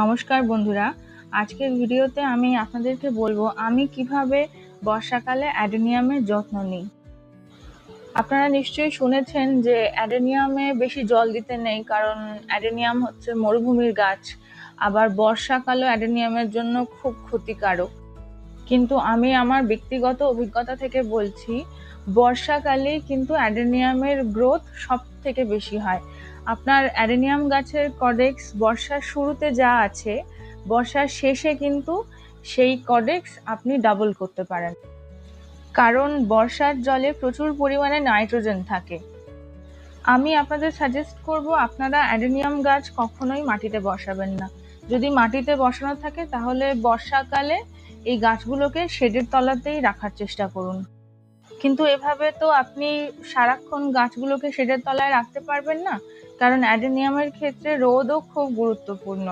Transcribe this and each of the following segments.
নমস্কার বন্ধুরা, আজকের ভিডিওতে আমি আপনাদেরকে বলবো আমি কিভাবে বর্ষাকালে অ্যাডেনিয়ামের যত্ন নিই। আপনারা নিশ্চয়ই শুনেছেন যে অ্যাডেনিয়ামে বেশি জল দিতে নেই, কারণ অ্যাডেনিয়াম হচ্ছে মরুভূমির গাছ। আবার বর্ষাকালও অ্যাডেনিয়ামের জন্য খুব ক্ষতিকারক। কিন্তু আমি আমার ব্যক্তিগত অভিজ্ঞতা থেকে বলছি, বর্ষাকালেই কিন্তু অ্যাডেনিয়ামের গ্রোথ সব থেকে বেশি হয়। আপনার অ্যাডেনিয়াম গাছের কডেক্স বর্ষার শুরুতে যা আছে, বর্ষার শেষে কিন্তু সেই কডেক্স আপনি ডাবল করতে পারেন, কারণ বর্ষার জলে প্রচুর পরিমাণে নাইট্রোজেন থাকে। আমি আপনাদের সাজেস্ট করব আপনারা অ্যাডেনিয়াম গাছ কখনোই মাটিতে বসাবেন না। যদি মাটিতে বসানো থাকে তাহলে বর্ষাকালে এই গাছগুলোকে শেডের তলাতেই রাখার চেষ্টা করুন। কিন্তু এভাবে তো আপনি সারাক্ষণ গাছগুলোকে শেডের তলায় রাখতে পারবেন না, কারণ অ্যাডেনিয়ামের ক্ষেত্রে রোদও খুব গুরুত্বপূর্ণ।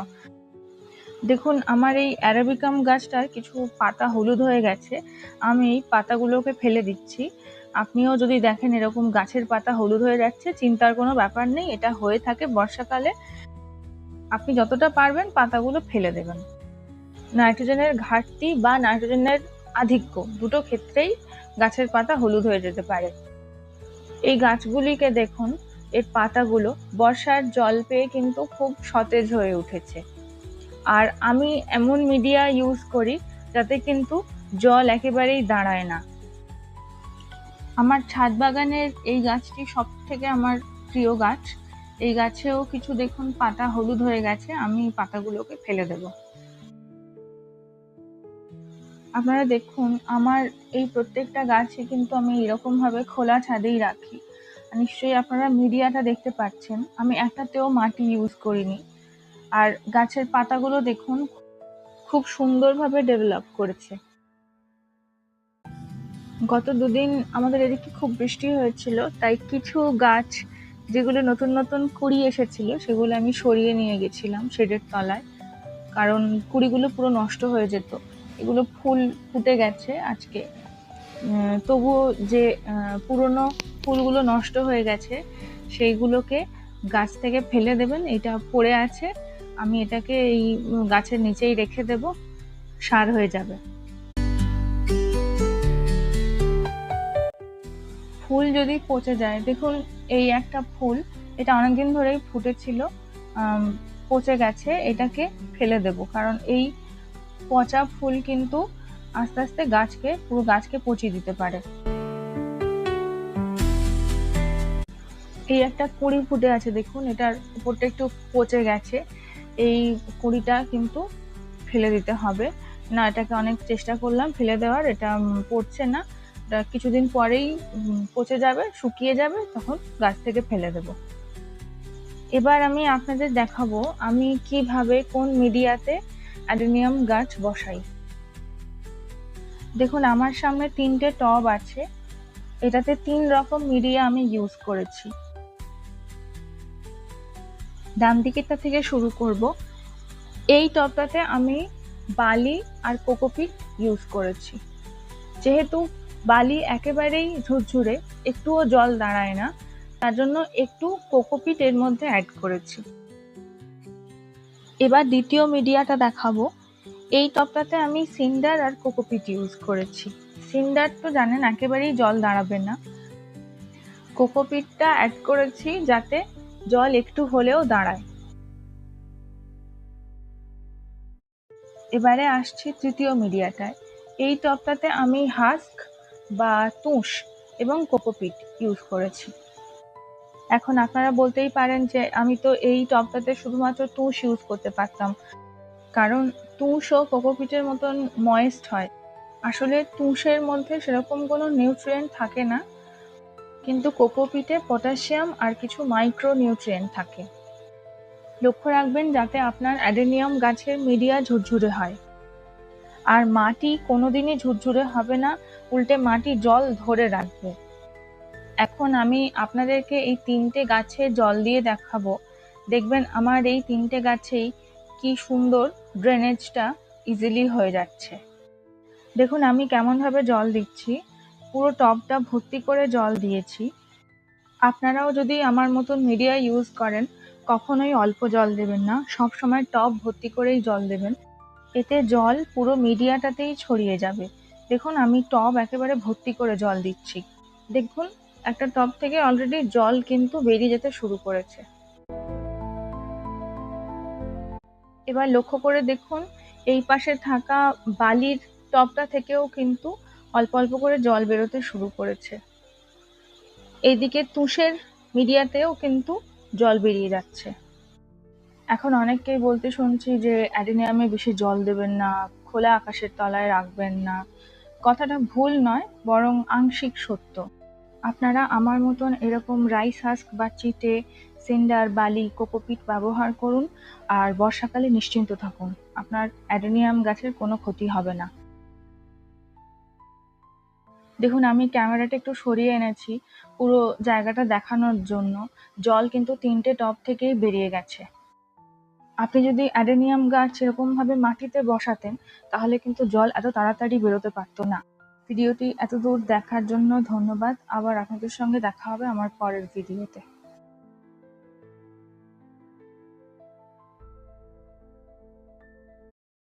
দেখুন, আমার এই অ্যারাবিকাম গাছটার কিছু পাতা হলুদ হয়ে গেছে। আমি এই পাতাগুলোকে ফেলে দিচ্ছি। আপনিও যদি দেখেন এরকম গাছের পাতা হলুদ হয়ে যাচ্ছে, চিন্তার কোনো ব্যাপার নেই, এটা হয়ে থাকে বর্ষাকালে। আপনি যতটা পারবেন পাতাগুলো ফেলে দেবেন। নাইট্রোজেনের ঘাটতি বা নাইট্রোজেনের আধিক্য দুটো ক্ষেত্রেই গাছের পাতা হলুদ হয়ে যেতে পারে। এই গাছগুলিকে দেখুন, এর পাতাগুলো বর্ষার জল পেয়ে কিন্তু খুব সতেজ হয়ে উঠেছে। আর আমি এমন মিডিয়া ইউজ করি যাতে কিন্তু জল একেবারেই দাঁড়ায় না। আমার ছাদ বাগানের এই গাছটি সব থেকে আমার প্রিয় গাছ। এই গাছেও কিছু দেখুন পাতা হলুদ হয়ে গেছে, আমি পাতাগুলোকে ফেলে দেব। আপনারা দেখুন, আমার এই প্রত্যেকটা গাছে কিন্তু আমি এরকম ভাবে খোলা ছাদেই রাখি। নিশ্চয়ই আপনারা মিডিয়াটা দেখতে পাচ্ছেন, আমি একটাতেও মাটি ইউজ করিনি। আর গাছের পাতাগুলো দেখুন খুব সুন্দরভাবে ডেভেলপ করেছে। গত দুদিন আমাদের এদিকে খুব বৃষ্টি হয়েছিল, তাই কিছু গাছ যেগুলো নতুন নতুন কুড়ি এসেছিল সেগুলো আমি সরিয়ে নিয়ে গেছিলাম শেডের তলায়, কারণ কুড়িগুলো পুরো নষ্ট হয়ে যেত। এগুলো ফুল ফুটে গেছে আজকে, তবুও যে পুরনো ফুলগুলো নষ্ট হয়ে গেছে সেইগুলোকে গাছ থেকে ফেলে দেবেন। এটা পড়ে আছে, আমি এটাকে এই গাছের নিচেই রেখে দেব, সার হয়ে যাবে। ফুল যদি পচে যায়, দেখুন এই একটা ফুল, এটা অনেকদিন ধরেই ফুটেছিল, পচে গেছে, এটাকে ফেলে দেব, কারণ এই পচা ফুল কিন্তু আস্তে আস্তে পুরো গাছকে পচিয়ে দিতে পারে। এই একটা কুঁড়ি ফুটে আছে দেখুন, এটার উপরটা একটু পচে গেছে, এই কুঁড়িটা কিন্তু ফেলে দিতে হবে না। এটাকে অনেক চেষ্টা করলাম ফেলে দেওয়ার, এটা পড়ছে না। এটা কিছুদিন পরেই পচে যাবে, শুকিয়ে যাবে, তখন গাছ থেকে ফেলে দেব। এবার আমি আপনাদের দেখাবো আমি কিভাবে কোন মিডিয়াতে অ্যাডেনিয়াম গাছ বসাই। দেখুন, আমার সামনে 3টে টব আছে, এটাতে 3 রকম মিডিয়া আমি ইউজ করেছি। ডান দিকেরটা থেকে শুরু করব। এই টবটাতে আমি বালি আর কোকোপিট ইউজ করেছি। যেহেতু বালি একেবারেই ঝুরঝুরে, একটুও জল দাঁড়ায় না, তার জন্য একটু কোকোপিট এর মধ্যে অ্যাড করেছি। এবার দ্বিতীয় মিডিয়াটা দেখাবো। এই টবটাতে আমি সিন্ডার আর কোকোপিট ইউজ করেছি। সিন্ডার তো জানেন একেবারেই জল দাঁড়াবে না, কোকোপিটটা অ্যাড করেছি যাতে জল একটু হলেও দাঁড়ায়। এবারে আসছি তৃতীয় মিডিয়াটায়। এই টবটাতে আমি হাস্ক বা তুষ এবং কোকোপিট ইউজ করেছি। এখন আপনারা বলতেই পারেন যে আমি তো এই টবটাতে শুধুমাত্র তুষ ইউজ করতে পারতাম, কারণ তুষ ও কোকোপিটের মতন ময়েস্ট হয়। আসলে তুষের মধ্যে সেরকম কোনো নিউট্রিয়েন্ট থাকে না, কিন্তু কোকোপিটে পটাশিয়াম আর কিছু মাইক্রো নিউট্রিয়েন্ট থাকে। লক্ষ্য রাখবেন যাতে আপনার অ্যাডেনিয়াম গাছের মিডিয়া ঝুরঝুরে হয়। আর মাটি কোনোদিনই ঝুরঝুরে হবে না, উল্টে মাটি জল ধরে রাখবে। এখন আমি আপনাদেরকে এই 3টে গাছে জল দিয়ে দেখাবো। দেখবেন আমার এই 3টে গাছেই কি সুন্দর ড্রেনেজটা ইজিলি হয়ে যাচ্ছে। দেখুন আমি কেমনভাবে জল দিচ্ছি, পুরো টবটা ভর্তি করে জল দিয়েছি। আপনারাও যদি আমার মতন মিডিয়া ইউজ করেন, কখনোই অল্প জল দেবেন না, সবসময় টব ভর্তি করেই জল দেবেন। এতে জল পুরো মিডিয়াটাতেই ছড়িয়ে যাবে। দেখুন আমি টব একেবারে ভর্তি করে জল দিচ্ছি। দেখুন একটা টব থেকে অলরেডি জল কিন্তু বেরিয়ে যেতে শুরু করেছে। এবার লক্ষ্য করে দেখুন এই পাশে থাকা বালির টবটা থেকেও কিন্তু অল্প অল্প করে জল বেরোতে শুরু করেছে। এইদিকে তুষের মিডিয়াতেও কিন্তু জল বেরিয়ে যাচ্ছে। এখন অনেককেই বলতে শুনছি যে অ্যাডেনিয়ামে বেশি জল দেবেন না, খোলা আকাশের তলায় রাখবেন না। কথাটা ভুল নয়, বরং আংশিক সত্য। আপনারা আমার মতন এরকম রাইস হাস্ক বা চিটে, সিন্ডার, বালি, কোকোপিট ব্যবহার করুন আর বর্ষাকালে নিশ্চিন্ত থাকুন। আপনার অ্যাডেনিয়াম গাছের কোনো ক্ষতি হবে না। দেখুন আমি ক্যামেরাটা একটু সরিয়ে এনেছি পুরো জায়গাটা দেখানোর জন্য। জল কিন্তু ৩টে টব থেকেই বেরিয়ে গেছে। আপনি যদি অ্যাডেনিয়াম গাছ এরকমভাবে মাটিতে বসাতেন তাহলে কিন্তু জল এত তাড়াতাড়ি বেরোতে পারতো না। ভিডিওটি এতদূর দেখার জন্য ধন্যবাদ। আবার আপনাদের সঙ্গে দেখা হবে আমার পরের ভিডিওতে।